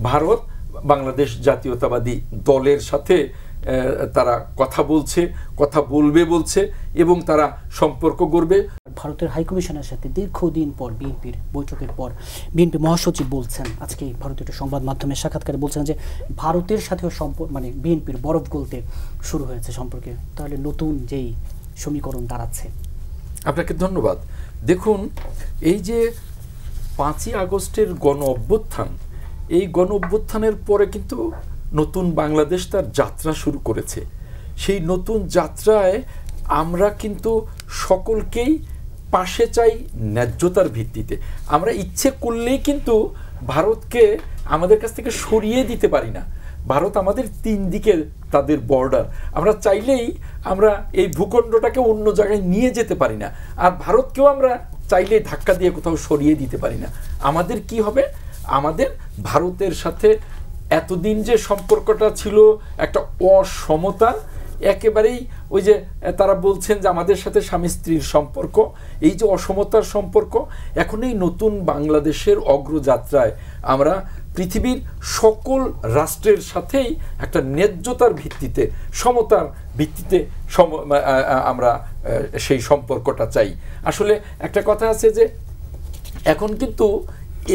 ভারত বাংলাদেশ জাতীয়তাবাদী দলের সাথে তারা কথা বলছে, কথা বলবে বলছে এবং তারা সম্পর্ক গড়বে। ভারতের হাইকমিশনের সাথে দীর্ঘদিন পর বিএনপির বৈঠকের পর বিএনপি মহাসচিব বলছেন, আজকে ভারতীয় সংবাদ মাধ্যমের সাক্ষাৎকারে বলছেন যে ভারতের সাথেও মানে বিএনপির বরফ গলতে শুরু হয়েছে সম্পর্কে। তাহলে নতুন যেই সমীকরণ দাঁড়াচ্ছে। আপনাকে ধন্যবাদ। দেখুন, এই যে 5ই আগস্টের গণ অভ্যুত্থান, এই গণ অভ্যুত্থানের পরে কিন্তু নতুন বাংলাদেশ তার যাত্রা শুরু করেছে। সেই নতুন যাত্রায় আমরা কিন্তু সকলকেই পাশে চাই ন্যায্যতার ভিত্তিতে। আমরা ইচ্ছে করলেই কিন্তু ভারতকে আমাদের কাছ থেকে সরিয়ে দিতে পারি না। ভারত আমাদের 3 দিকে তাদের বর্ডার, আমরা চাইলেই আমরা এই ভূখণ্ডটাকে অন্য জায়গায় নিয়ে যেতে পারি না। আর ভারতকেও আমরা চাইলেই ধাক্কা দিয়ে কোথাও সরিয়ে দিতে পারি না। আমাদের কি হবে, আমাদের ভারতের সাথে এতদিন যে সম্পর্কটা ছিল একটা অসমতার, একেবারেই ওই যে তারা বলছেন যে আমাদের সাথে স্বামী স্ত্রীর সম্পর্ক, এই যে অসমতার সম্পর্ক, এখন এই নতুন বাংলাদেশের অগ্রযাত্রায় আমরা পৃথিবীর সকল রাষ্ট্রের সাথেই একটা ন্যায্যতার ভিত্তিতে, সমতার ভিত্তিতে আমরা সেই সম্পর্কটা চাই। আসলে একটা কথা আছে যে এখন কিন্তু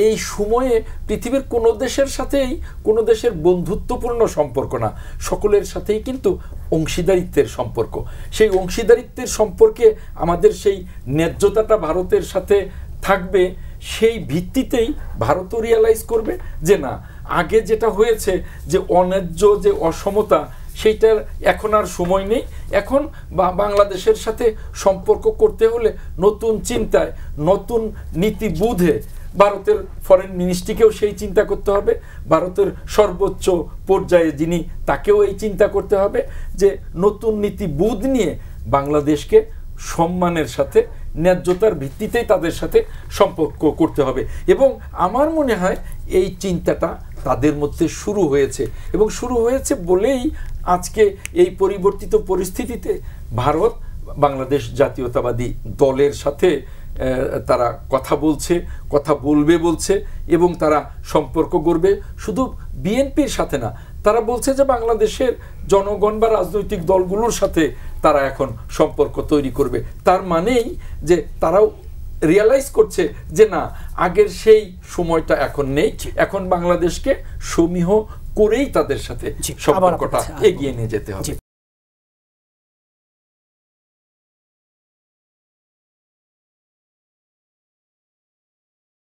এই সময়ে পৃথিবীর কোনো দেশের সাথেই কোনো দেশের বন্ধুত্বপূর্ণ সম্পর্ক না, সকলের সাথেই কিন্তু অংশীদারিত্বের সম্পর্ক। সেই অংশীদারিত্বের সম্পর্কে আমাদের সেই ন্যায্যতাটা ভারতের সাথে থাকবে, সেই ভিত্তিতেই ভারতও রিয়ালাইজ করবে যে না, আগে যেটা হয়েছে যে অন্যায্য যে অসমতা, সেইটার এখন আর সময় নেই। এখন বাংলাদেশের সাথে সম্পর্ক করতে হলে নতুন চিন্তায়, নতুন নীতিবোধে ভারতের ফরেন মিনিস্ট্রিকেও সেই চিন্তা করতে হবে, ভারতের সর্বোচ্চ পর্যায়ে যিনি, তাকেও এই চিন্তা করতে হবে যে নতুন নীতিবোধ নিয়ে বাংলাদেশকে সম্মানের সাথে, ন্যায্যতার ভিত্তিতেই তাদের সাথে সম্পর্ক করতে হবে। এবং আমার মনে হয় এই চিন্তাটা তাদের মধ্যে শুরু হয়েছে, এবং শুরু হয়েছে বলেই আজকে এই পরিবর্তিত পরিস্থিতিতে ভারত বাংলাদেশ জাতীয়তাবাদী দলের সাথে তারা কথা বলছে, কথা বলবে বলছে এবং তারা সম্পর্ক গড়বে। শুধু বিএনপির সাথে না, তারা বলছে যে বাংলাদেশের জনগণ বা রাজনৈতিক দলগুলোর সাথে তারা এখন সম্পর্ক তৈরি করবে। তার মানেই যে তারাও রিয়ালাইজ করছে যে না, আগের সেই সময়টা এখন নেই, এখন বাংলাদেশকে সমীহ করেই তাদের সাথে সম্পর্কটা এগিয়ে নিয়ে যেতে হবে।